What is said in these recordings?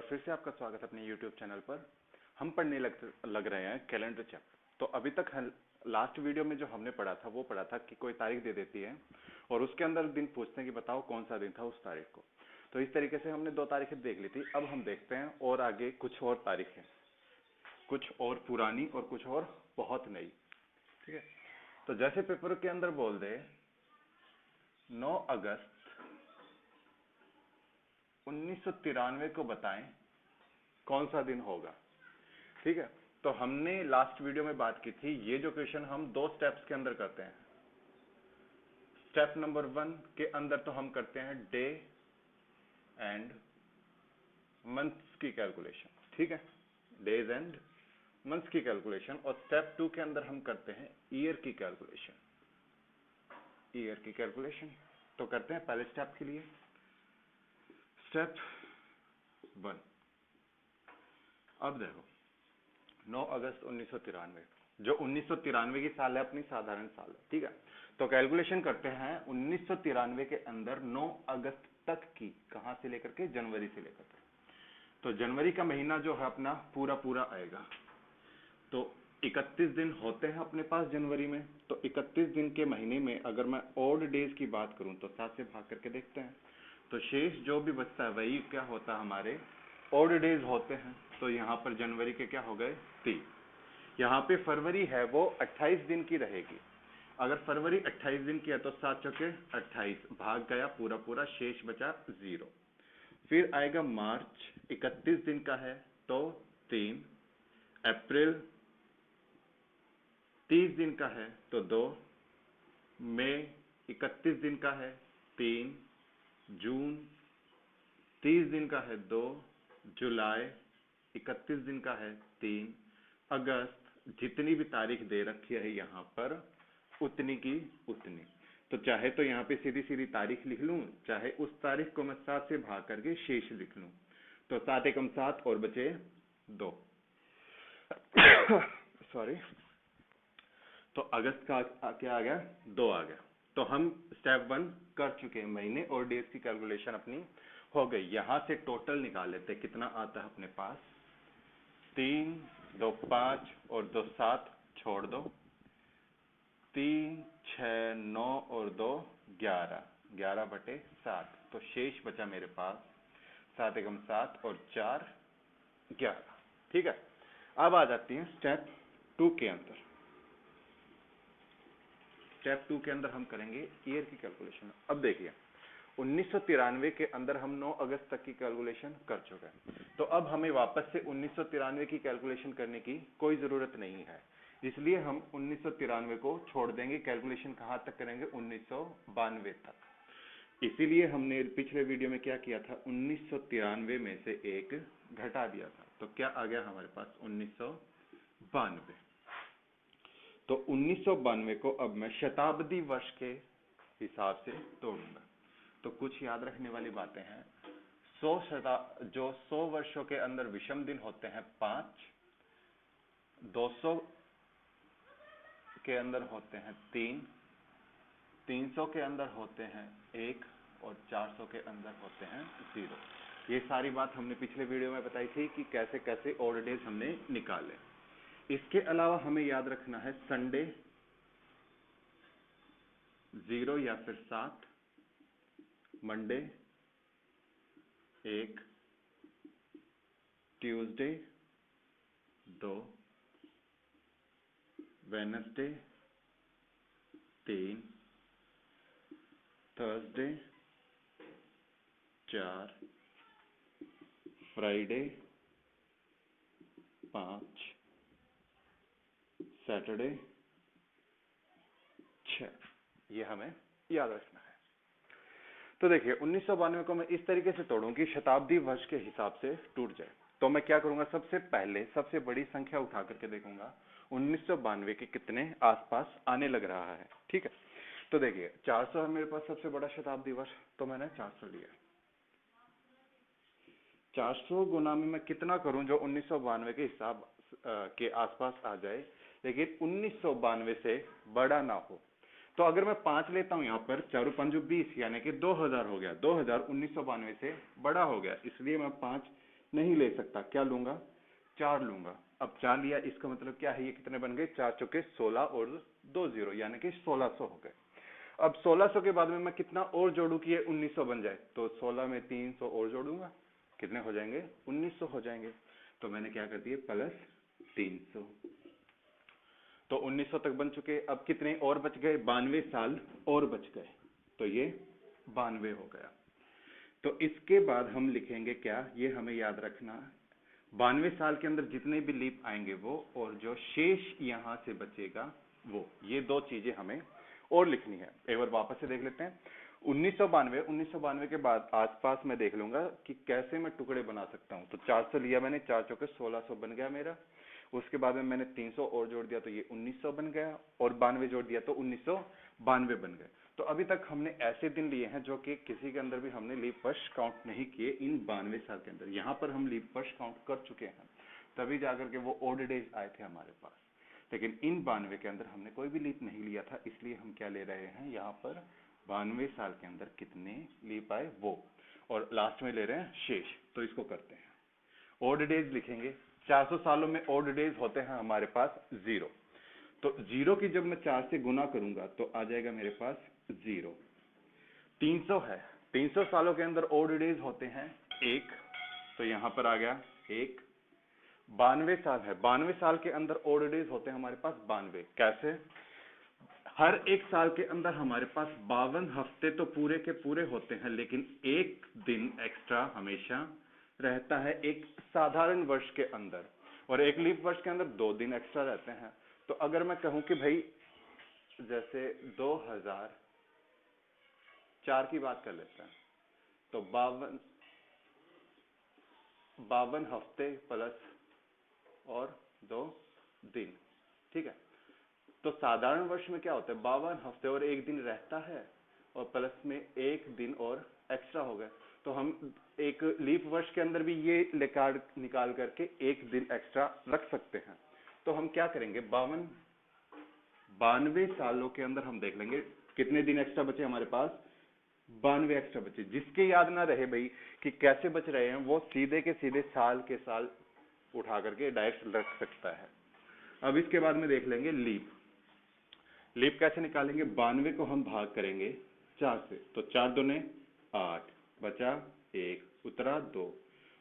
फिर से आपका स्वागत है अपने YouTube चैनल पर। हम पढ़ने लग रहे हैं कैलेंडर चैप्टर। तो अभी तक लास्ट वीडियो में जो हमने पढ़ा था वो पढ़ा था कि कोई तारीख दे देती है और उसके अंदर दिन पूछते हैं कि बताओ कौन सा दिन था उस तारीख को। तो इस तरीके से हमने 2 तारीखें देख ली थी। अब हम देखते हैं और आगे कुछ और तारीखें, कुछ और पुरानी और कुछ और बहुत नई। ठीक है, तो जैसे पेपर के अंदर बोल दे 9 अगस्त 1993 को बताएं कौन सा दिन होगा। ठीक है, तो हमने लास्ट वीडियो में बात की थी, ये जो क्वेश्चन हम 2 स्टेप्स के अंदर करते हैं। स्टेप नंबर 1 के अंदर तो हम करते हैं डे एंड मंथ्स की कैलकुलेशन। ठीक है, डेज एंड मंथ्स की कैलकुलेशन। और स्टेप 2 के अंदर हम करते हैं ईयर की कैलकुलेशन। ईयर की कैलकुलेशन तो करते हैं पहले स्टेप के लिए। स्टेप 1, अब देखो 9 अगस्त 1993, जो 1993 की साल है अपनी साधारण साल है। ठीक है, तो कैलकुलेशन करते हैं 1993 के अंदर 9 अगस्त तक की, कहां से लेकर के, जनवरी से लेकर के। तो जनवरी का महीना जो है अपना पूरा पूरा आएगा। तो 31 दिन होते हैं अपने पास जनवरी में। तो 31 दिन के महीने में अगर मैं ऑड डेज की बात करूं तो 7 से भाग करके देखते हैं, तो शेष जो भी बचता है वही क्या होता है, हमारे ऑड डेज होते हैं। तो यहाँ पर जनवरी के क्या हो गए 3। यहाँ पे फरवरी है वो 28 दिन की रहेगी। अगर फरवरी 28 दिन की है तो 7 चौके 28, भाग गया पूरा पूरा, शेष बचा 0। फिर आएगा मार्च 31 दिन का है तो 3, अप्रैल 30 दिन का है तो 2, मई 31 दिन का है 3, जून 30 दिन का है 2, जुलाई 31 दिन का है 3, अगस्त जितनी भी तारीख दे रखी है यहाँ पर उतनी की उतनी। तो चाहे तो यहाँ पे सीधी सीधी तारीख लिख लूं, चाहे उस तारीख को मैं 7 से भाग करके शेष लिख लूं। तो 7 एकम 7 और बचे 2। सॉरी, तो अगस्त का क्या आ गया, 2 आ गया। तो हम स्टेप 1 कर चुके हैं, महीने और डेज की कैलकुलेशन अपनी हो गई। यहां से टोटल निकाल लेते, कितना आता है अपने पास, 3, 2 5 और 2 7, छोड़ दो, 3, 6, 9 और 2 11, 11/7। तो शेष बचा मेरे पास 7 एकम 7 और 4 11। ठीक है, अब आ जाती है स्टेप 2 के अंदर। स्टेप 2 के अंदर हम करेंगे ईयर की कैलकुलेशन। अब देखिए 1993 के अंदर हम 9 अगस्त तक की कैलकुलेशन कर चुके हैं। तो अब हमें वापस से 1993 की कैलकुलेशन करने की कोई जरूरत नहीं है, इसलिए हम 1993 को छोड़ देंगे। कैलकुलेशन कहां तक करेंगे, 1992 तक। इसीलिए हमने पिछले वीडियो में क्या किया था, 1993 में से 1 घटा दिया था। तो क्या आ गया हमारे पास 1992। तो 1992 को अब मैं शताब्दी वर्ष के हिसाब से तोड़ूंगा। तो कुछ याद रखने वाली बातें हैं। 100 वर्षों के अंदर विषम दिन होते हैं 5, 200 के अंदर होते हैं 3, 300 के अंदर होते हैं 1 और 400 के अंदर होते हैं 0। ये सारी बात हमने पिछले वीडियो में बताई थी कि कैसे कैसे ऑड डेज हमने निकाले। इसके अलावा हमें याद रखना है संडे 0 या फिर 7, Monday 1, Tuesday 2, Wednesday 3, Thursday 4, Friday 5, Saturday 6। ये हमें याद रखना है। तो देखिए 1992 को मैं इस तरीके से तोड़ूं कि शताब्दी वर्ष के हिसाब से टूट जाए। तो मैं क्या करूंगा, सबसे पहले सबसे बड़ी संख्या उठा करके देखूंगा 1992 के कितने आसपास आने लग रहा है। ठीक है, तो देखिए 400 है मेरे पास सबसे बड़ा शताब्दी वर्ष, तो मैंने 400 लिया। 400 गुना में मैं कितना करूं जो 1992 के हिसाब के आसपास आ जाए, लेकिन 1992 से बड़ा ना हो। तो अगर मैं 5 लेता हूं यहाँ पर, 4 5 20, यानी कि 2000 हो गया। 2000 1992 से बड़ा हो गया, इसलिए मैं 5 नहीं ले सकता, क्या लूंगा, 4 लूंगा। अब 4 लिया, इसका मतलब क्या है, ये कितने बन गए, 4 चौके 16 और 2 0 यानी कि 1600 हो गए। अब 1600 के बाद में मैं कितना और जोड़ू कि ये 1900 बन जाए, तो 16 में 300 और जोड़ूंगा, कितने हो जाएंगे, 1900 हो जाएंगे। तो मैंने क्या कर दिए, प्लस 300, तो 1900 तक बन चुके। अब कितने और बच गए, 92 साल और बच गए, तो ये 92 हो गया। तो इसके बाद हम लिखेंगे क्या, ये हमें याद रखना, 92 साल के अंदर जितने भी लीप आएंगे वो, और जो शेष यहां से बचेगा वो, ये 2 चीजें हमें और लिखनी है। एक बार वापस से देख लेते हैं। 1992 के बाद आसपास मैं देख लूंगा कि कैसे मैं टुकड़े बना सकता हूं। तो 400 लिया मैंने, 4 चौके 1600 बन गया मेरा। उसके बाद में मैंने 300 और जोड़ दिया तो ये 1900 बन गया, और 92 जोड़ दिया तो 1992 बन गए। तो अभी तक हमने ऐसे दिन लिए हैं जो कि किसी के अंदर भी हमने लीप वर्ष काउंट नहीं किए इन 92 साल के अंदर। यहां पर हम लीप वर्ष काउंट कर चुके हैं, तभी जाकर के वो ऑड डेज आए थे हमारे पास। लेकिन इन 92 के अंदर हमने कोई भी लीप नहीं लिया था, इसलिए हम क्या ले रहे हैं यहाँ पर, 92 साल के अंदर कितने लीप आए वो, और लास्ट में ले रहे हैं शेष। तो इसको करते हैं, ऑड डेज लिखेंगे। 400 सालों में ऑड डेज होते हैं हमारे पास 0, तो 0 की जब मैं 4 से गुना करूंगा तो आ जाएगा मेरे पास 0। 300 है, 300 सालों के अंदर ऑड डेज होते हैं 1, तो यहां पर आ गया 1। 92 साल है, 92 साल के अंदर ऑड डेज होते हैं हमारे पास 92। कैसे, हर एक साल के अंदर हमारे पास 52 हफ्ते तो पूरे के पूरे होते हैं, लेकिन एक दिन एक्स्ट्रा हमेशा रहता है एक साधारण वर्ष के अंदर, और एक लीप वर्ष के अंदर 2 दिन एक्स्ट्रा रहते हैं। तो अगर मैं कहूं कि भाई जैसे 2004 की बात कर लेते हैं, तो 52 हफ्ते प्लस और 2 दिन, ठीक है। तो साधारण वर्ष में क्या होता है, 52 हफ्ते और 1 दिन रहता है, और प्लस में 1 दिन और एक्स्ट्रा हो गए। तो हम एक लीप वर्ष के अंदर भी ये निकाल करके 1 दिन एक्स्ट्रा रख सकते हैं। तो हम क्या करेंगे, 92 सालों के अंदर हम देख लेंगे कितने दिन एक्स्ट्रा बचे हमारे पास, 92 एक्स्ट्रा बचे। जिसके याद ना रहे भाई कि कैसे बच रहे हैं, वो सीधे के सीधे साल के साल उठा करके डायरेक्ट रख सकता है। अब इसके बाद में देख लेंगे लीप। लीप कैसे निकालेंगे, 92 को हम भाग करेंगे 4 से, तो 4 दूने 8, बचा 1, उतरा 2,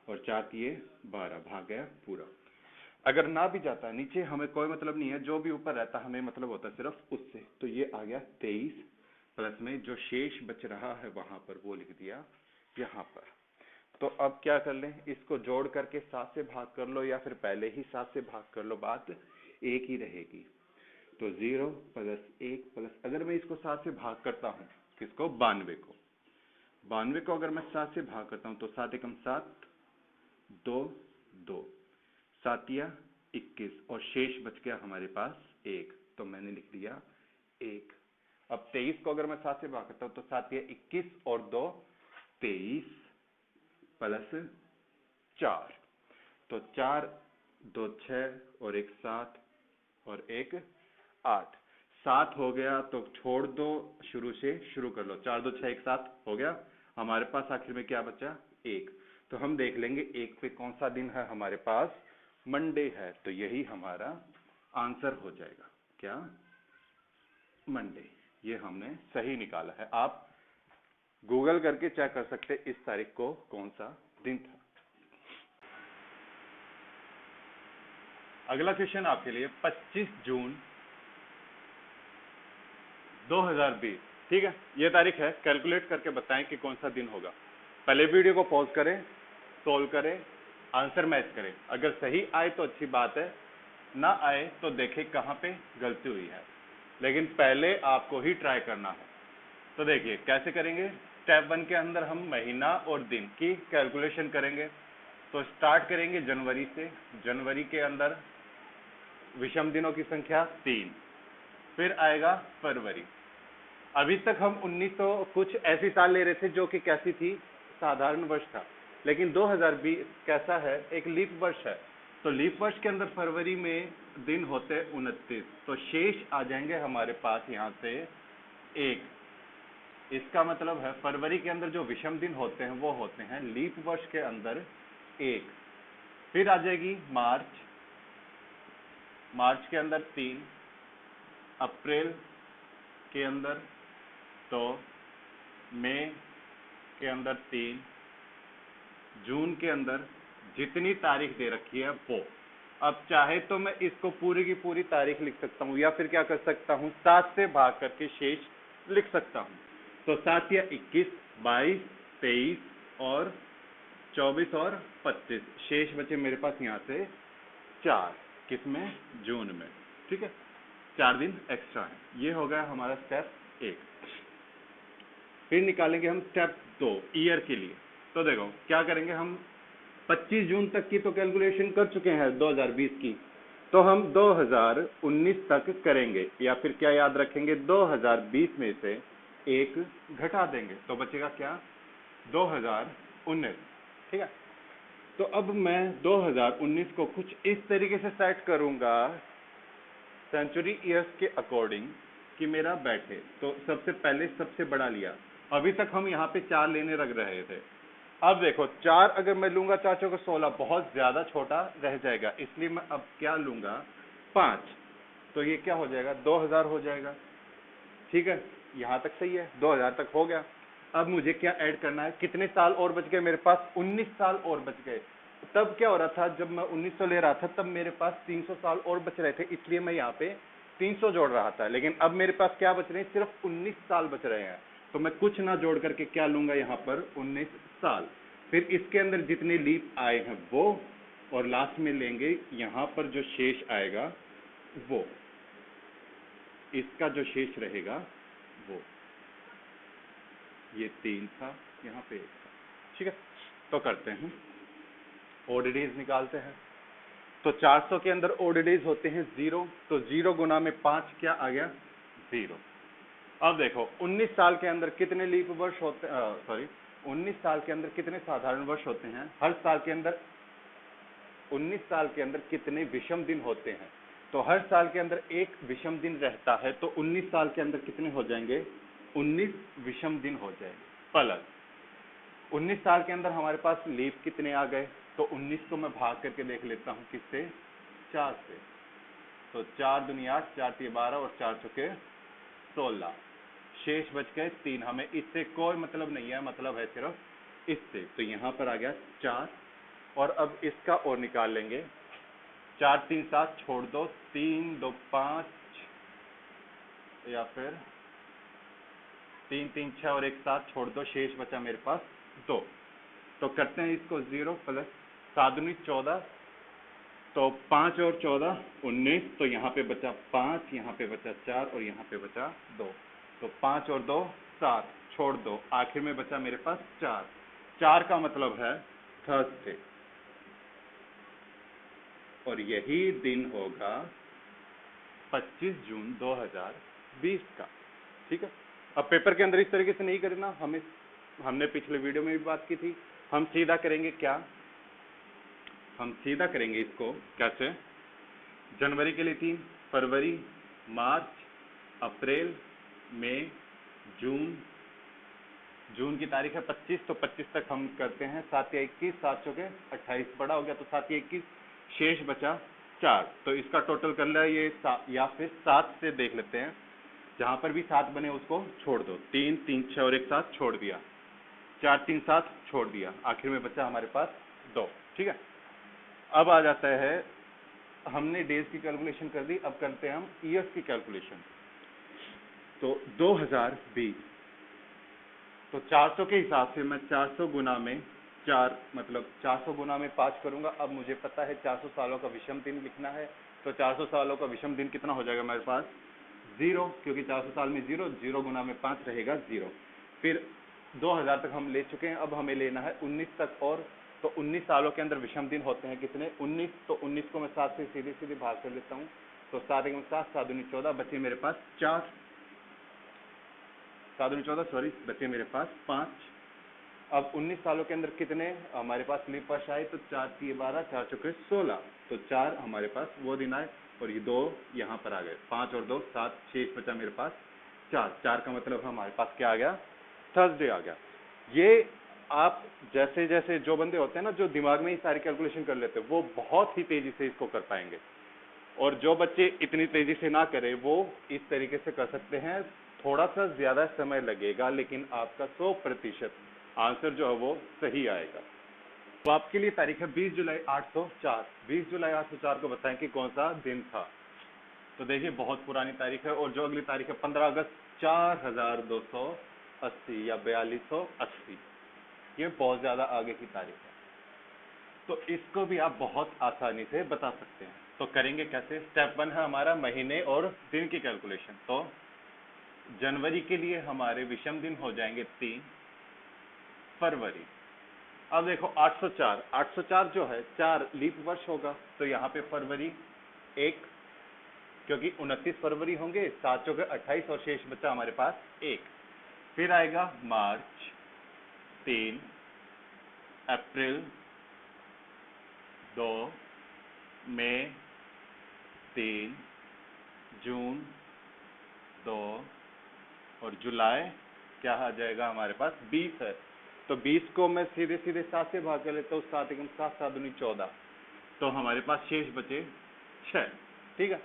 और 4 तिये 12, भाग गया पूरा। अगर ना भी जाता नीचे हमें कोई मतलब नहीं है, जो भी ऊपर रहता हमें मतलब होता है सिर्फ उससे। तो ये आ गया 23, प्लस में जो शेष बच रहा है वहां पर वो लिख दिया यहां पर। तो अब क्या कर लें, इसको जोड़ करके 7 से भाग कर लो, या फिर पहले ही 7 से भाग कर लो, बात एक ही रहेगी। तो 0 प्लस 1 प्लस, अगर मैं इसको 7 से भाग करता हूं, किसको, 92 को, 92 को अगर मैं 7 से भाग करता हूं तो 7 एकम 7, 2 2, 7 या 21, और शेष बच गया हमारे पास 1, तो मैंने लिख दिया 1। अब 23 को अगर मैं 7 से भाग करता हूं तो 7 या 21 और 2 23 प्लस 4, तो 4 2 6 और 1 7 और 1 8, 7 हो गया तो छोड़ दो, शुरू से शुरू कर लो। 4 2 6 1 7 हो गया, हमारे पास आखिर में क्या बचा, 1। तो हम देख लेंगे 1 पे कौन सा दिन है हमारे पास, मंडे है, तो यही हमारा आंसर हो जाएगा, क्या, मंडे। ये हमने सही निकाला है। आप गूगल करके चेक कर सकते इस तारीख को कौन सा दिन था। अगला क्वेश्चन आपके लिए 25 जून 2020, ठीक है, ये तारीख है। कैलकुलेट करके बताएं कि कौन सा दिन होगा। पहले वीडियो को पॉज करें, सोल्व करें, आंसर मैच करें। अगर सही आए तो अच्छी बात है, ना आए तो देखें कहां पे गलती हुई है, लेकिन पहले आपको ही ट्राई करना है। तो देखिए कैसे करेंगे। स्टेप 1 के अंदर हम महीना और दिन की कैलकुलेशन करेंगे। तो स्टार्ट करेंगे जनवरी से। जनवरी के अंदर विषम दिनों की संख्या 3, फिर आएगा फरवरी। अभी तक हम 1900 कुछ ऐसी साल ले रहे थे जो कि कैसी थी, साधारण वर्ष था, लेकिन 2020 कैसा है, एक लीप वर्ष है। तो लीप वर्ष के अंदर फरवरी में दिन होते 29, तो शेष आ जाएंगे हमारे पास यहां से 1। इसका मतलब है फरवरी के अंदर जो विषम दिन होते हैं वो होते हैं लीप वर्ष के अंदर 1। फिर आ जाएगी मार्च, मार्च के अंदर 3, अप्रैल के अंदर 2, मई के अंदर 3, जून के अंदर जितनी तारीख दे रखी है वो। अब चाहे तो मैं इसको पूरी की पूरी तारीख लिख सकता हूं, या फिर क्या कर सकता हूं, 7 से भाग करके शेष लिख सकता हूं। तो 7 या 21, 22, 23 और 24 और 25, शेष बचे मेरे पास यहाँ से 4, किसमें, जून में। ठीक है, 4 दिन एक्स्ट्रा है। ये हो गया हमारा स्टेप 1। फिर निकालेंगे हम स्टेप 2 ईयर के लिए। तो देखो क्या करेंगे, हम 25 जून तक की तो कैलकुलेशन कर चुके हैं 2020 की, तो हम 2019 तक करेंगे, या फिर क्या याद रखेंगे, 2020 में से 1 घटा देंगे तो बचेगा क्या, 2019। ठीक है, तो अब मैं 2019 को कुछ इस तरीके से सेट करूंगा सेंचुरी ईयर्स के अकॉर्डिंग कि मेरा बैठे। तो सबसे पहले सबसे बड़ा लिया, अभी तक हम यहाँ पे 4 लेने लग रहे थे। अब देखो 4 अगर मैं लूंगा 4 चौके 16, बहुत ज्यादा छोटा रह जाएगा, इसलिए मैं अब क्या लूंगा, 5। तो ये क्या हो जाएगा, 2000 हो जाएगा। ठीक है, यहां तक सही है, 2000 तक हो गया। अब मुझे क्या ऐड करना है, कितने साल और बच गए मेरे पास, 19 साल और बच गए। तब क्या हो रहा था, जब मैं 1900 ले रहा था तब मेरे पास 300 साल और बच रहे थे, इसलिए मैं यहाँ पे 300 जोड़ रहा था। लेकिन अब मेरे पास क्या बच रहे हैं, सिर्फ 19 साल बच रहे हैं। तो मैं कुछ ना जोड़ करके क्या लूंगा यहाँ पर, 19 साल। फिर इसके अंदर जितने लीप आए हैं वो, और लास्ट में लेंगे यहाँ पर जो शेष आएगा वो, इसका जो शेष रहेगा वो, ये 3 था, यहाँ पे 1 था। ठीक है, तो करते हैं, ओड डेज निकालते हैं। तो 400 के अंदर ओड डेज होते हैं 0, तो 0 गुना में 5 क्या आ गया, 0। अब देखो 19 साल के अंदर कितने लीप वर्ष होते, सॉरी 19 साल के अंदर कितने साधारण वर्ष होते हैं, हर साल के अंदर 19 साल के अंदर कितने विषम दिन होते हैं, तो हर साल के अंदर एक विषम दिन रहता है। तो 19 साल के अंदर कितने हो जाएंगे, 19 विषम दिन हो जाएंगे। प्लस 19 साल के अंदर हमारे पास लीप कितने आ गए, तो 19 को मैं भाग करके देख लेता हूं, किससे, 4 से। तो 4 दुनिया 4 3 12 और 4 चौके 16, शेष बच गए 3। हमें इससे कोई मतलब नहीं है, मतलब है सिर्फ इससे। तो यहां पर आ गया 4, और अब इसका और निकाल लेंगे। 4 3 7 छोड़ दो, 3 2 5, या फिर 3 3 6 और 1 7 छोड़ दो, शेष बचा मेरे पास 2। तो करते हैं इसको 0 प्लस 7 दूनी 14, तो 5 और 14 19, तो यहाँ पे बचा 5, यहाँ पे बचा 4 और यहाँ पे बचा 2। तो 5 और 2 7, छोड़ दो, आखिर में बचा मेरे पास 4। 4 का मतलब है थर्सडे, और यही दिन होगा 25 जून 2020 का। ठीक है, अब पेपर के अंदर इस तरीके से नहीं करना, हमने पिछले वीडियो में भी बात की थी। हम सीधा करेंगे क्या, हम सीधा करेंगे इसको कैसे, जनवरी के लिए 3, फरवरी, मार्च, अप्रैल, मई, जून। जून की तारीख है 25, तो 25 तक हम करते हैं। 7 या 21, 7 चौके 28, बड़ा हो गया, तो 7 या 21, शेष बचा 4। तो इसका टोटल कर लिया ये, या फिर 7 से देख लेते हैं, जहां पर भी 7 बने उसको छोड़ दो। 3 3 6 और 1 7 छोड़ दिया, 4 3 7 छोड़ दिया, आखिर में बचा हमारे पास 2। ठीक है, अब आ जाता है, हमने डेज की कैलकुलेशन कर दी, अब करते हैं हम ईयर्स की कैलकुलेशन। तो 2020, तो 400 के हिसाब से मैं 400 गुना में 4, मतलब 400 गुना में 5 करूंगा। अब मुझे पता है 400 सालों का विषम दिन लिखना है, तो 400 सालों का विषम दिन कितना हो जाएगा मेरे पास, 0, क्योंकि 400 साल में 0, 0 गुना में 5 रहेगा 0। फिर 2000 तक हम ले चुके हैं, अब हमें लेना है 19 तक और। तो 19 सालों के अंदर विषम दिन होते हैं कितने, 19। तो 19 को मैं 7 से सीधे सीधे भाग कर लेता हूँ, तो 7 1 7, 7 दूनी 14, बचे मेरे पास 4, 7 दूनी 14 सॉरी, बचे मेरे पास 5। अब 19 सालों के अंदर कितने हमारे पास लीप वर्ष आए, तो 4 3 12, 4 चौके 16, तो 4 हमारे पास वो दिन आए, और ये 2 यहाँ पर आ गए, 5 और 2 7, शेष बचा मेरे पास 4। 4 का मतलब हमारे पास क्या आ गया, थर्सडे आ गया। ये आप जैसे जैसे जो बंदे होते हैं ना जो दिमाग में ही सारी कैलकुलेशन कर लेते हैं वो बहुत ही तेजी से इसको कर पाएंगे, और जो बच्चे इतनी तेजी से ना करें वो इस तरीके से कर सकते हैं। थोड़ा सा ज्यादा समय लगेगा लेकिन आपका 100% आंसर जो है वो सही आएगा। तो आपके लिए तारीख है 20 जुलाई 804। 20 जुलाई 804 को बताएं कि कौन सा दिन था। तो देखिए बहुत पुरानी तारीख है। और जो अगली तारीख है 15 अगस्त 4280 या 4280, ये बहुत ज्यादा आगे की तारीख है। तो इसको भी आप बहुत आसानी से बता सकते हैं। तो करेंगे कैसे? स्टेप 1 है हमारा महीने और दिन की कैलकुलेशन। तो जनवरी के लिए हमारे विषम दिन हो जाएंगे 3 फरवरी। अब देखो 804 जो है 4 लीप वर्ष होगा, तो यहाँ पे फरवरी 1, क्योंकि 29 फरवरी होंगे, 7 चौके 28 और शेष बचा हमारे पास 1। फिर आएगा मार्च 3, अप्रैल 2, मई 3, जून 2 और जुलाई क्या आ जाएगा हमारे पास 20 है। तो 20 को मैं सीधे सीधे 7 से भाग कर लेता हूँ, 7 एकम 7, 7 दूनी 14। तो हमारे पास शेष बचे 6। ठीक है,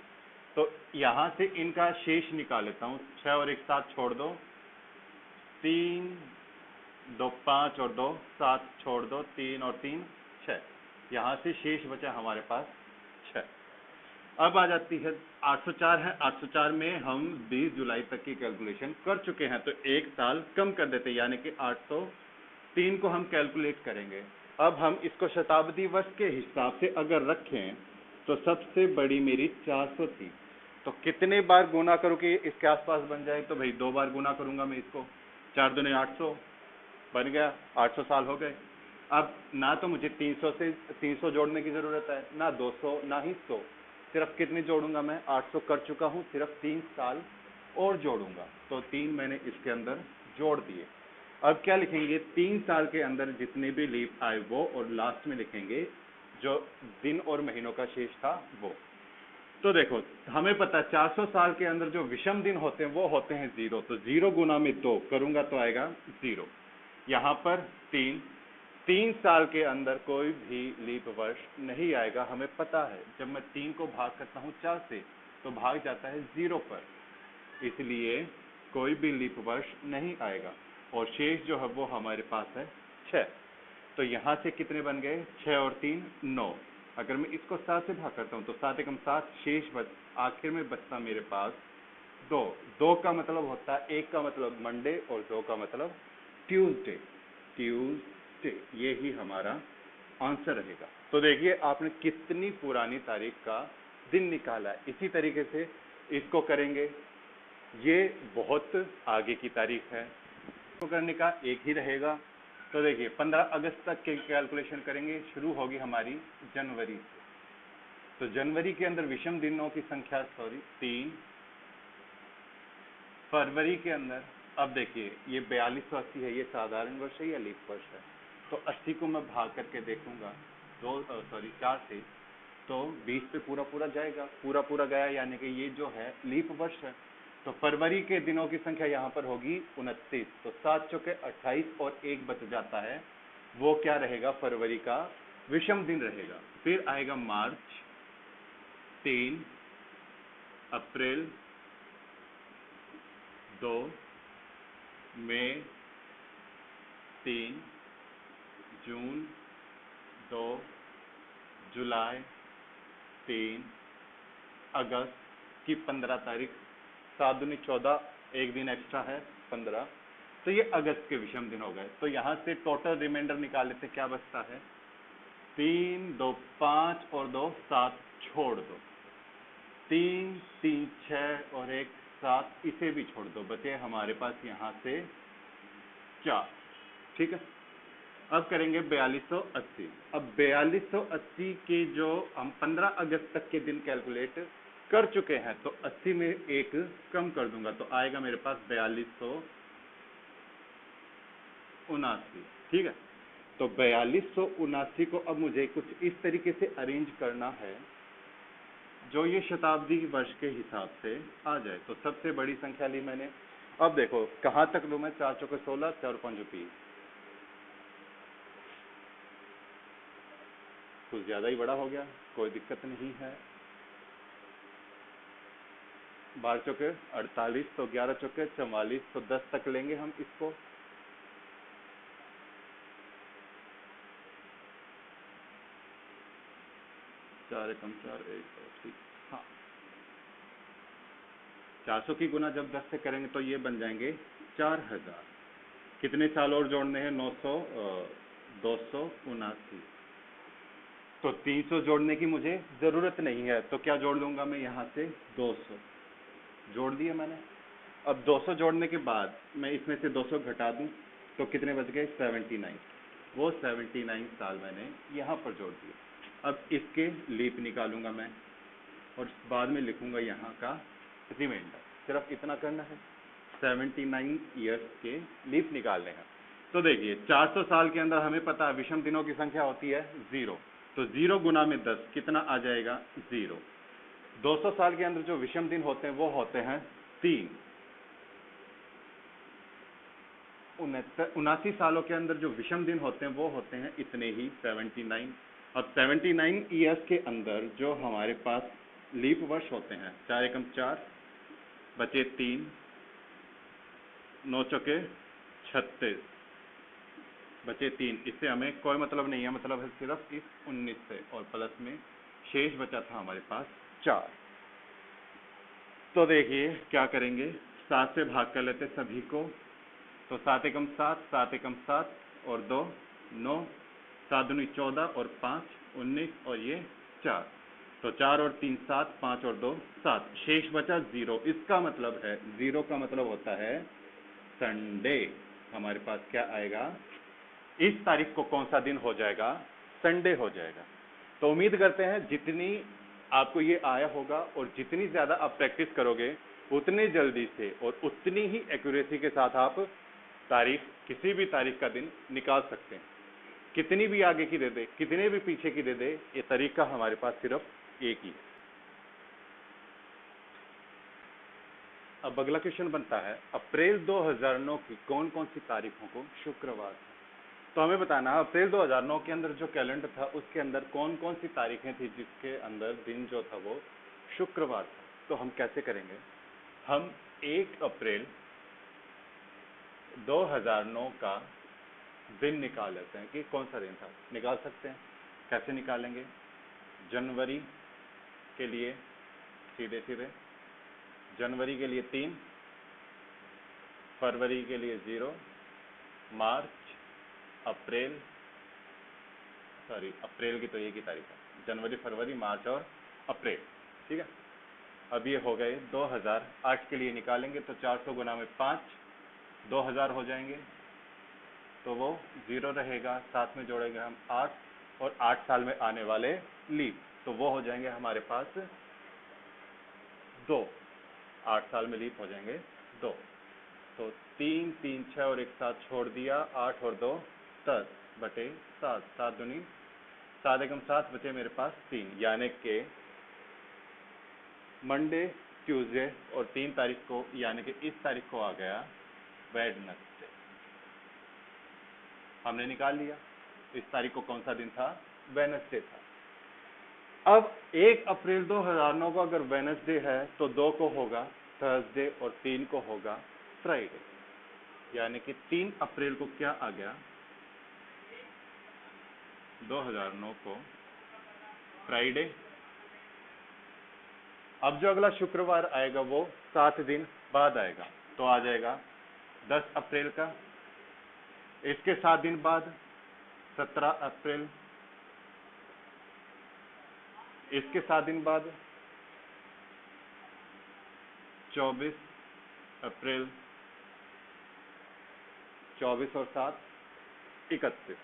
तो यहां से इनका शेष निकाल लेता हूं। 6 और 1 7 छोड़ दो, 3 2 5 और 2 7 छोड़ दो, 3 और 3 6। यहां से शेष बचा हमारे पास 6। अब आ जाती है 804 है। 804 में हम 20 जुलाई तक की कैलकुलेशन कर चुके हैं, तो एक साल कम कर देते हैं, यानी कि 803 को हम कैलकुलेट करेंगे। अब हम इसको शताब्दी वर्ष के हिसाब से अगर रखें तो सबसे बड़ी मेरी 400 थी। तो कितने बार गुना करूं कि इसके आसपास बन जाए? तो भाई 2 बार गुना करूंगा मैं इसको। 4 दूने 800 बन गया, 800 साल हो गए। अब ना तो मुझे 300 जोड़ने की जरूरत है, ना 200, ना ही 100। सिर्फ कितने जोड़ूंगा मैं? 800 कर चुका हूं, सिर्फ 3 साल और जोड़ूंगा। तो 3 मैंने इसके अंदर जोड़ दिए। अब क्या लिखेंगे? 3 साल के अंदर जितने भी लीप आए वो, और लास्ट में लिखेंगे जो दिन और महीनों का शेष था वो। तो देखो हमें पता है 400 साल के अंदर जो विषम दिन होते हैं वो होते हैं 0। तो 0 गुना में 2 करूंगा तो आएगा 0। यहाँ पर 3 साल के अंदर कोई भी लीप वर्ष नहीं आएगा, हमें पता है। जब मैं 3 को भाग करता हूँ 4 से तो भाग जाता है 0 पर, इसलिए कोई भी लीप वर्ष नहीं आएगा। और शेष जो है वो हमारे पास है 6। तो यहाँ से कितने बन गए? 6 और 3 9। अगर मैं इसको 7 से भाग करता हूँ तो 7 एकम 7, शेष आखिर में बचता मेरे पास 2। 2 का मतलब होता है, 1 का मतलब मंडे और 2 का मतलब ट्यूसडे। ट्यूसडे ये ही हमारा आंसर रहेगा। तो देखिए आपने कितनी पुरानी तारीख का दिन निकाला है। इसी तरीके से इसको करेंगे, ये बहुत आगे की तारीख है, इसको करने का एक ही रहेगा। तो देखिए 15 अगस्त तक के कैलकुलेशन करेंगे, शुरू होगी हमारी जनवरी से। तो जनवरी के अंदर विषम दिनों की संख्या 3। फरवरी के अंदर, अब देखिए ये 4280 है, ये साधारण वर्ष है या लीप वर्ष है? तो 80 को मैं भाग करके देखूंगा 4 से, तो 20 पे पूरा पूरा जाएगा, पूरा पूरा गया, यानी कि ये जो है लीप वर्ष है। तो फरवरी के दिनों की संख्या यहाँ पर होगी 29। तो 7 चौके 28 और 1 बच जाता है, वो क्या रहेगा? फरवरी का विषम दिन रहेगा। फिर आएगा मार्च 3, अप्रैल 2, मई 3, जून 2, जुलाई 3, अगस्त की 15 तारीख, 7 दूनी 14, एक दिन एक्स्ट्रा है 15। तो ये अगस्त के विषम दिन हो गए। तो यहाँ से टोटल रिमाइंडर निकाल लेते, क्या बचता है? 3 2 5 और 2 7 छोड़ दो, 3 3 6 और 1 7, इसे भी छोड़ दो, बचे हमारे पास यहाँ से 4। ठीक है, अब करेंगे 4280। अब 4280 के जो हम 15 अगस्त तक के दिन कैलकुलेट कर चुके हैं, तो 80 में 1 कम कर दूंगा तो आएगा मेरे पास 4279। ठीक है, तो 4279 को अब मुझे कुछ इस तरीके से अरेंज करना है जो ये शताब्दी वर्ष के हिसाब से आ जाए। तो सबसे बड़ी संख्या ली मैंने। अब देखो कहाँ तक लूँ मैं? 4 चौके 16, 4 5 20, कुछ ज़्यादा ही बड़ा हो गया, कोई दिक्कत नहीं है। 12 चौके 48, तो 11 चौके 44, तो 10 तक लेंगे हम इसको। चार एकम 4, 1 2 3, हाँ 400 की गुना जब 10 से करेंगे तो ये बन जाएंगे 4000। कितने साल और जोड़ने हैं? 279। तो 300 जोड़ने की मुझे ज़रूरत नहीं है, तो क्या जोड़ दूंगा मैं यहाँ से? 200 जोड़ दिया मैंने। अब 200 जोड़ने के बाद मैं इसमें से 200 घटा दूं तो कितने बच गए? 79। वो 79 साल मैंने यहाँ पर जोड़ दिया। अब इसके लीप निकालूंगा मैं और बाद में लिखूंगा यहाँ का रिमाइंडर। सिर्फ इतना करना है, 79 ईयर्स के लीप निकालने हैं। तो देखिए 400 साल के अंदर हमें पता है विषम दिनों की संख्या होती है 0, तो 0 गुना में 10 कितना आ जाएगा? 0। 200 साल के अंदर जो विषम दिन होते हैं वो होते हैं 3। 79 सालों के अंदर जो विषम दिन होते हैं वो होते हैं इतने ही, 79। अब 79 ईयर्स के अंदर जो हमारे पास लीप वर्ष होते हैं, 4 एकम 4 बचे 3, 9 चौके 36 बचे 3। इससे हमें कोई मतलब नहीं है, मतलब है सिर्फ इस 19 से, और प्लस में शेष बचा था हमारे पास 4। तो देखिए क्या करेंगे, 7 से भाग कर लेते सभी को। तो 7 एकम 7, 7 एकम 7 और 2 9, 7 दूनी 14 और 5 19 और ये 4। तो 4 और 3 7, 5 और 2 7, शेष बचा 0। इसका मतलब है 0 का मतलब होता है संडे। हमारे पास क्या आएगा? इस तारीख को कौन सा दिन हो जाएगा? संडे हो जाएगा। तो उम्मीद करते हैं जितनी आपको ये आया होगा और जितनी ज़्यादा आप प्रैक्टिस करोगे उतनी जल्दी से और उतनी ही एक्यूरेसी के साथ आप तारीख, किसी भी तारीख का दिन निकाल सकते हैं। कितनी भी आगे की दे दे, कितने भी पीछे की दे दे, ये तरीका हमारे पास सिर्फ एक ही है। अब अगला क्वेश्चन बनता है, अप्रैल 2009 की कौन कौन सी तारीखों को शुक्रवार था? तो हमें बताना है अप्रैल 2009 के अंदर जो कैलेंडर था उसके अंदर कौन कौन सी तारीखें थी जिसके अंदर दिन जो था वो शुक्रवार था। तो हम कैसे करेंगे? हम 1 अप्रैल 2009 का दिन निकाल लेते हैं कि कौन सा दिन था। निकाल सकते हैं, कैसे निकालेंगे? जनवरी के लिए सीधे सीधे, जनवरी के लिए 3, फरवरी के लिए 0, मार्च, अप्रैल, अप्रैल की तो एक ही तारीख है, जनवरी, फरवरी, मार्च और अप्रैल। ठीक है, अब ये हो गए 2008 के लिए निकालेंगे तो 400 गुना में 5, 2000 हो जाएंगे, तो वो 0 रहेगा, साथ में जोड़ेंगे हम 8 और 8 साल में आने वाले लीप, तो वो हो जाएंगे हमारे पास 2। 8 साल में लीप हो जाएंगे 2। तो 3 3 6 और एक साथ छोड़ दिया, 8 और 2 10 बटे 7, 7 दूनी 7 एकम 7 बचे मेरे पास 3, यानी कि मंडे, ट्यूसडे और 3 तारीख को, यानी कि इस तारीख को आ गया वेडनेसडे। हमने निकाल लिया इस तारीख को कौन सा दिन था? वेडनेसडे था। अब 1 अप्रैल 2009 को अगर वेडनेसडे है तो 2 को होगा थर्सडे और 3 को होगा फ्राइडे, यानी कि 3 अप्रैल को क्या आ गया? 2009 को फ्राइडे। अब जो अगला शुक्रवार आएगा वो 7 दिन बाद आएगा, तो आ जाएगा 10 अप्रैल का। इसके 7 दिन बाद 17 अप्रैल, इसके 7 दिन बाद 24 अप्रैल, 24 और 7 31।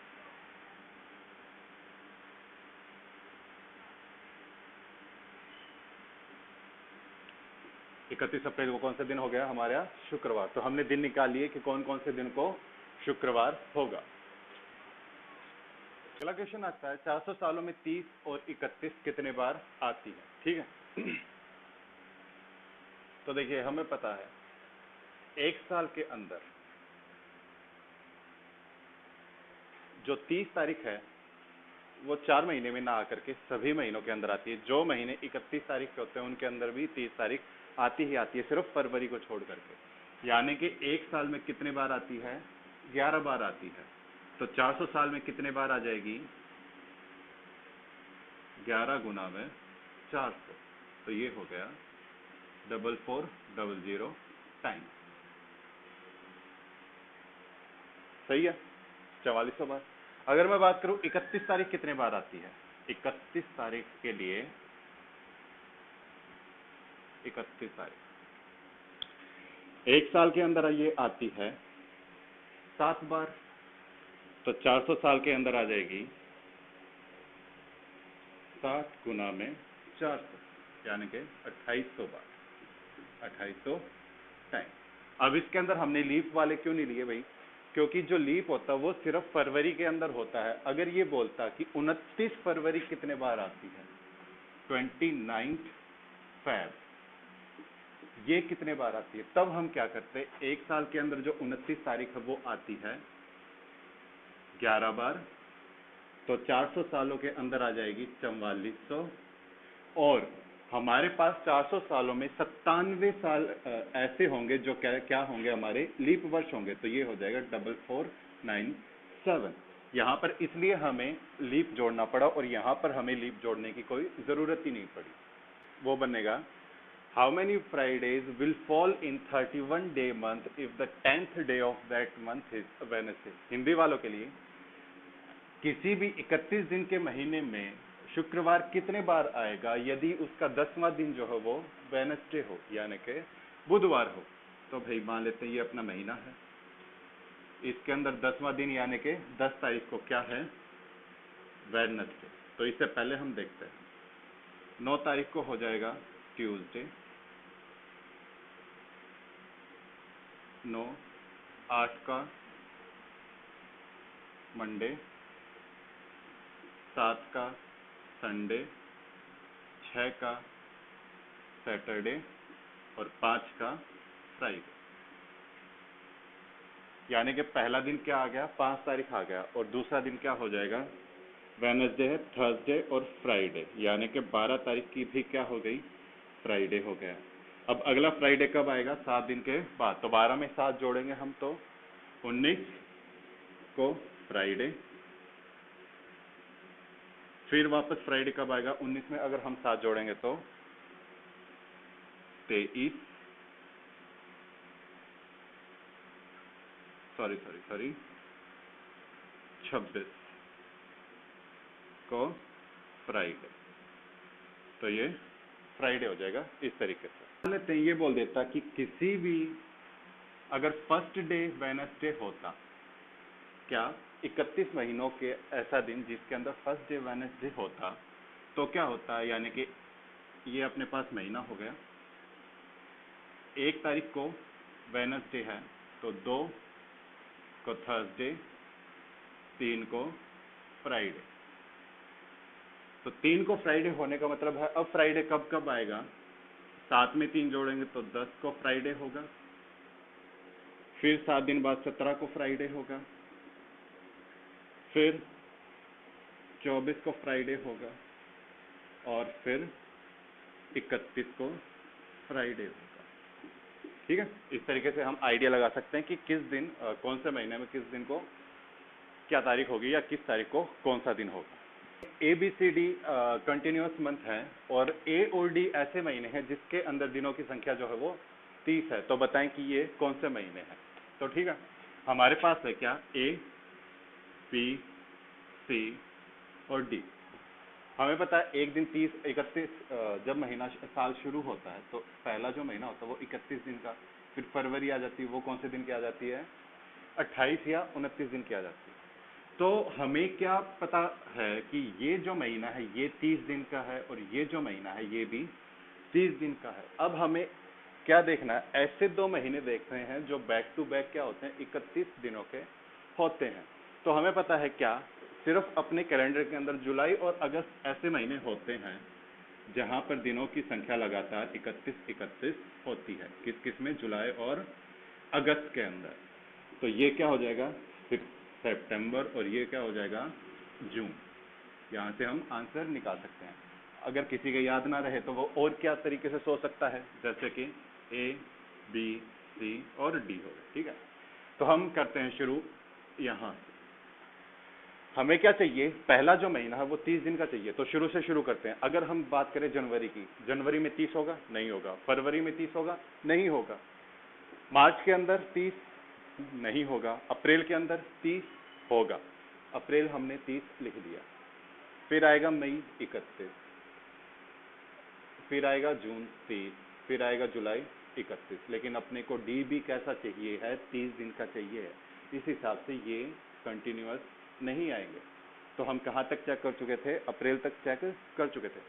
इकतीस अप्रैल को कौन सा दिन हो गया हमारा? शुक्रवार। तो हमने दिन निकाल लिए कि कौन कौन से दिन को शुक्रवार होगा। अगला क्वेश्चन आता है 400 सालों में 30 और 31 कितने बार आती है? ठीक है। तो देखिए हमें पता है एक साल के अंदर जो 30 तारीख है वो 4 महीने में ना आकर के सभी महीनों के अंदर आती है। जो महीने 31 तारीख के होते हैं उनके अंदर भी 30 तारीख आती ही आती है, सिर्फ फरवरी को छोड़ करके। यानी कि एक साल में कितने बार आती है? 11 बार आती है। तो 400 साल में कितने बार आ जाएगी? 11 गुना में 400, तो ये हो गया 4400 टाइम। सही है, 4400 बार। अगर मैं बात करूं 31 तारीख कितने बार आती है? 31 तारीख के लिए 31 तारीख एक साल के अंदर ये आती है 7 बार। तो 400 साल के अंदर आ जाएगी 7 गुना में 400, यानी कि 2800 बार, 2800 टाइम। अब इसके अंदर हमने लीप वाले क्यों नहीं लिए भाई? क्योंकि जो लीप होता है वो सिर्फ फरवरी के अंदर होता है। अगर ये बोलता कि 29 फरवरी कितने बार आती है, 29 फैब ये कितने बार आती है, तब हम क्या करते हैं, एक साल के अंदर जो 29 तारीख है वो आती है 11 बार। तो 400 सालों के अंदर आ जाएगी 4400, और हमारे पास 400 सालों में 97 साल ऐसे होंगे जो क्या होंगे, हमारे लीप वर्ष होंगे। तो ये हो जाएगा 4497। यहाँ पर इसलिए हमें लीप जोड़ना पड़ा, और यहाँ पर हमें लीप जोड़ने की कोई जरूरत ही नहीं पड़ी। वो बनेगा how many Fridays will fall in 31 day month if the 10th day of that month is Wednesday. Hindi वालों के लिए, किसी भी 31 दिन के महीने में शुक्रवार कितने बार आएगा यदि उसका 10वां दिन जो है वो वेडनेसडे हो, यानी कि बुधवार हो। तो भाई मान लेते हैं ये अपना महीना है, इसके अंदर 10वां दिन यानी कि 10 तारीख को क्या है? वेडनेसडे। तो इससे पहले हम देखते हैं 9 तारीख को हो जाएगा ट्यूसडे, 9, 8 का मंडे, 7 का संडे, 6 का सैटरडे और 5 का फ्राइडे। यानी कि पहला दिन क्या आ गया? 5 तारीख आ गया, और दूसरा दिन क्या हो जाएगा? वेडनेसडे है, थर्सडे और फ्राइडे, यानी कि 12 तारीख की भी क्या हो गई? फ्राइडे हो गया। अब अगला फ्राइडे कब आएगा? 7 दिन के बाद। तो 12 में 7 जोड़ेंगे हम तो 19 को फ्राइडे। फिर वापस फ्राइडे कब आएगा? 19 में अगर हम 7 जोड़ेंगे तो 23, सॉरी 26 को फ्राइडे। तो ये फ्राइडे हो जाएगा इस तरीके से। मान लेते हैं ये बोल देता कि किसी भी अगर फर्स्ट डे वेडनेसडे होता, क्या 31 महीनों के ऐसा दिन जिसके अंदर फर्स्ट डे वेडनेसडे होता, तो क्या होता है? यानी कि ये अपने पास महीना हो गया, 1 तारीख को वेडनेसडे है तो 2 को थर्सडे, 3 को फ्राइडे। तो 3 को फ्राइडे होने का मतलब है अब फ्राइडे कब कब आएगा? 7 में 3 जोड़ेंगे तो 10 को फ्राइडे होगा, फिर 7 दिन बाद 17 को फ्राइडे होगा, फिर 24 को फ्राइडे होगा, और फिर 31 को फ्राइडे होगा। ठीक है, इस तरीके से हम आइडिया लगा सकते हैं कि किस दिन कौन से महीने में किस दिन को क्या तारीख होगी, या किस तारीख को कौन सा दिन होगा। ABCD कंटिन्यूअस मंथ है, और A और D ऐसे महीने हैं जिसके अंदर दिनों की संख्या जो है वो 30 है। तो बताएं कि ये कौन से महीने हैं। तो ठीक है, हमारे पास है क्या? A, B, C और D। हमें पता है एक दिन 30, 31 जब महीना साल शुरू होता है तो पहला जो महीना होता है वो 31 दिन का, फिर फरवरी आ जाती है, वो कौन से दिन की आ जाती है? 28 या 29 दिन की आ जाती है। तो हमें क्या पता है कि ये जो महीना है ये 30 दिन का है, और ये जो महीना है ये भी 30 दिन का है। अब हमें क्या देखना है? ऐसे 2 महीने देख रहे हैं जो बैक टू बैक क्या होते हैं? 31 दिनों के होते हैं। तो हमें पता है क्या? सिर्फ अपने कैलेंडर के अंदर जुलाई और अगस्त ऐसे महीने होते हैं जहां पर दिनों की संख्या लगातार 31 होती है। किस किस में? जुलाई और अगस्त के अंदर। तो ये क्या हो जाएगा? सितंबर, और ये क्या हो जाएगा? जून। यहाँ से हम आंसर निकाल सकते हैं। अगर किसी के याद ना रहे तो वो और क्या तरीके से सोच सकता है, जैसे कि A, B, C और D हो गए, ठीक है। तो हम करते हैं शुरू यहाँ से। हमें क्या चाहिए, पहला जो महीना है वो 30 दिन का चाहिए, तो शुरू से शुरू करते हैं। अगर हम बात करें जनवरी की, जनवरी में 30 होगा? नहीं होगा। फरवरी में 30 होगा? नहीं होगा। मार्च के अंदर 30 नहीं होगा। अप्रैल के अंदर 30 होगा। अप्रैल हमने 30 लिख दिया। फिर आएगा मई 31, फिर आएगा जून 30, फिर आएगा जुलाई 31। लेकिन अपने को डी भी कैसा चाहिए है, 30 दिन का चाहिए है। इस हिसाब से ये कंटिन्यूअस नहीं आएंगे। तो हम कहाँ तक चेक कर चुके थे? अप्रैल तक चेक कर चुके थे।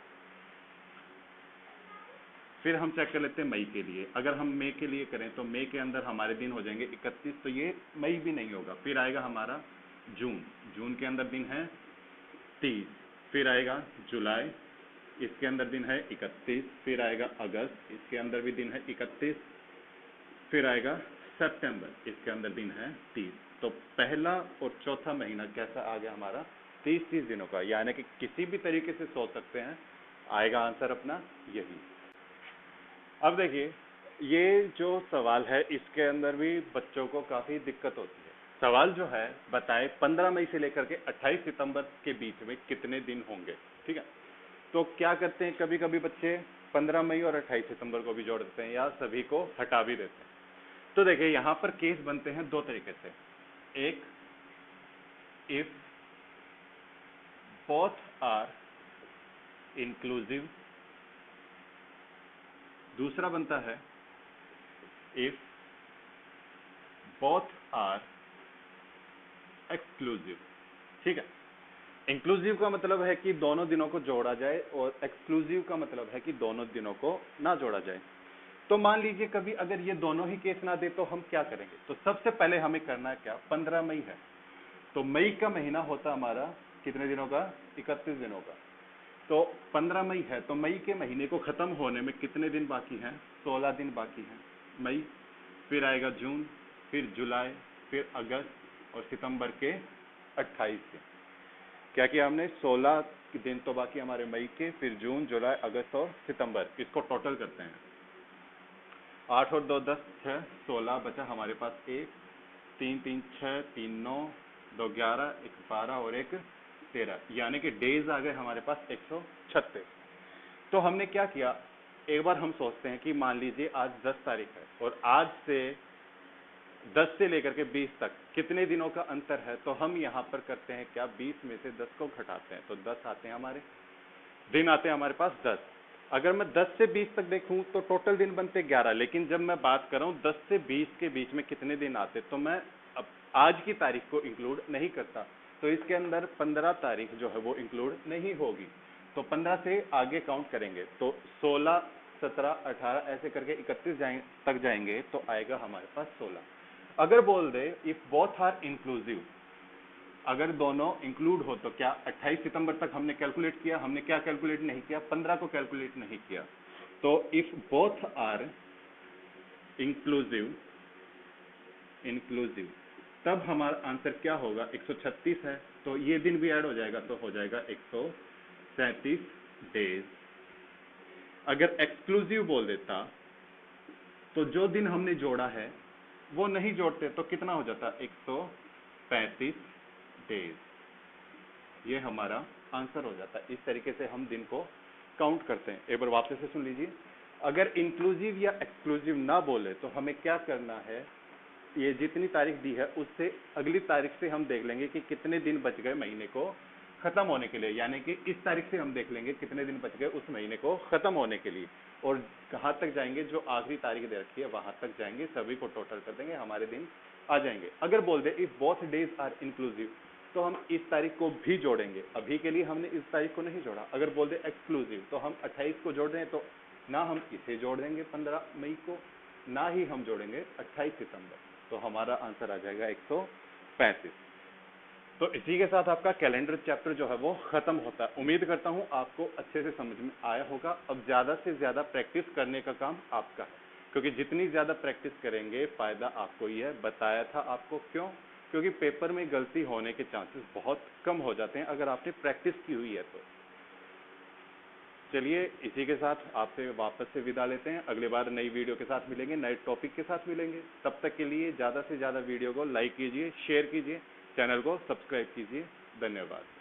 फिर हम चेक कर लेते हैं मई के लिए। अगर हम मई के लिए करें तो मई के अंदर हमारे दिन हो जाएंगे 31, तो ये मई भी नहीं होगा। फिर आएगा हमारा जून, जून के अंदर दिन है 30। फिर आएगा जुलाई, इसके अंदर दिन है 31। फिर आएगा अगस्त, इसके अंदर भी दिन है 31। फिर आएगा सितंबर, इसके अंदर दिन है 30। तो पहला और चौथा महीना कैसा आ गया हमारा? 30 दिनों का। यानी कि किसी भी तरीके से सोच सकते हैं, आएगा आंसर अपना यही। अब देखिए, ये जो सवाल है इसके अंदर भी बच्चों को काफी दिक्कत होती है। सवाल जो है, बताए 15 मई से लेकर के 28 सितंबर के बीच में कितने दिन होंगे, ठीक है। तो क्या करते हैं, कभी कभी बच्चे 15 मई और 28 सितंबर को भी जोड़ देते हैं या सभी को हटा भी देते हैं। तो देखिए, यहां पर केस बनते हैं दो तरीके से। एक, इफ बोथ आर इंक्लूसिव। दूसरा बनता है इफ बोथ आर एक्सक्लूसिव, ठीक है। इंक्लूसिव का मतलब है कि दोनों दिनों को जोड़ा जाए, और एक्सक्लूसिव का मतलब है कि दोनों दिनों को ना जोड़ा जाए। तो मान लीजिए कभी अगर ये दोनों ही केस ना दे तो हम क्या करेंगे? तो सबसे पहले हमें करना है क्या, 15 मई है तो मई का महीना होता हमारा कितने दिनों का? 31 दिनों का। तो 15 मई है तो मई के महीने को खत्म होने में कितने दिन बाकी हैं? 16 दिन बाकी हैं। मई, फिर आएगा जून, फिर जुलाई, फिर अगस्त और सितंबर के 28 दिन। क्या किया हमने? 16 दिन तो बाकी हमारे मई के, फिर जून, जुलाई, अगस्त और सितंबर। इसको टोटल करते हैं। 8 और 2 10, 6, 16 बचा हमारे पास 1, 3 3 6, 3 9, 2 11, 1 12 और 1 13। यानी कि डेज आ गए हमारे पास 136। तो हमने क्या किया, एक बार हम सोचते हैं कि मान लीजिए आज 10 तारीख है और आज से 10 से लेकर के 20 तक कितने दिनों का अंतर है? तो हम यहाँ पर करते हैं क्या, 20 में से 10 को घटाते हैं तो 10 आते हैं हमारे दिन, आते हैं हमारे पास 10। अगर मैं 10 से 20 तक देखूं तो टोटल दिन बनते 11। लेकिन जब मैं बात कर रहा हूं 10 से 20 के बीच में कितने दिन आते, तो मैं अब आज की तारीख को इंक्लूड नहीं करता। तो इसके अंदर 15 तारीख जो है वो इंक्लूड नहीं होगी। तो 15 से आगे काउंट करेंगे तो 16, 17, 18 ऐसे करके 31 तक जाएंगे तो आएगा हमारे पास 16। अगर बोल दे इफ बोथ आर इंक्लूसिव, अगर दोनों इंक्लूड हो तो क्या 28 सितंबर तक हमने कैलकुलेट किया? हमने क्या कैलकुलेट नहीं किया? 15 को कैलकुलेट नहीं किया। तो इफ बोथ आर इंक्लूसिव, तब हमारा आंसर क्या होगा? 136 है तो ये दिन भी ऐड हो जाएगा तो हो जाएगा 137 डेज। अगर एक्सक्लूसिव बोल देता तो जो दिन हमने जोड़ा है वो नहीं जोड़ते तो कितना हो जाता? 135 डेज। ये हमारा आंसर हो जाता है। इस तरीके से हम दिन को काउंट करते हैं। एक बार वापस से सुन लीजिए, अगर इंक्लूसिव या एक्सक्लूसिव ना बोले तो हमें क्या करना है, ये जितनी तारीख दी है उससे अगली तारीख से हम देख लेंगे कि कितने दिन बच गए महीने को खत्म होने के लिए। यानी कि इस तारीख से हम देख लेंगे कितने दिन बच गए उस महीने को खत्म होने के लिए, और कहां तक जाएंगे, जो आखिरी तारीख दे रखी है वहां तक जाएंगे, सभी को टोटल कर देंगे, हमारे दिन आ जाएंगे। अगर बोल दे if both days are inclusive तो हम इस तारीख को भी जोड़ेंगे। अभी के लिए हमने इस तारीख को नहीं जोड़ा। अगर बोल दे एक्सक्लूसिव तो हम 28 को जोड़ रहे हैं तो ना हम इसे जोड़ देंगे 15 मई को, ना ही हम जोड़ेंगे 28 सितंबर। तो हमारा आंसर आ जाएगा 135। तो इसी के साथ आपका कैलेंडर चैप्टर जो है वो खत्म होता है। उम्मीद करता हूं आपको अच्छे से समझ में आया होगा। अब ज्यादा से ज्यादा प्रैक्टिस करने का काम आपका है, क्योंकि जितनी ज्यादा प्रैक्टिस करेंगे फायदा आपको ही है। बताया था आपको क्यों, क्योंकि पेपर में गलती होने के चांसेस बहुत कम हो जाते हैं अगर आपने प्रैक्टिस की हुई है तो। चलिए इसी के साथ आपसे वापस से विदा लेते हैं, अगली बार नई वीडियो के साथ मिलेंगे, नए टॉपिक के साथ मिलेंगे। तब तक के लिए ज़्यादा से ज़्यादा वीडियो को लाइक कीजिए, शेयर कीजिए, चैनल को सब्सक्राइब कीजिए। धन्यवाद।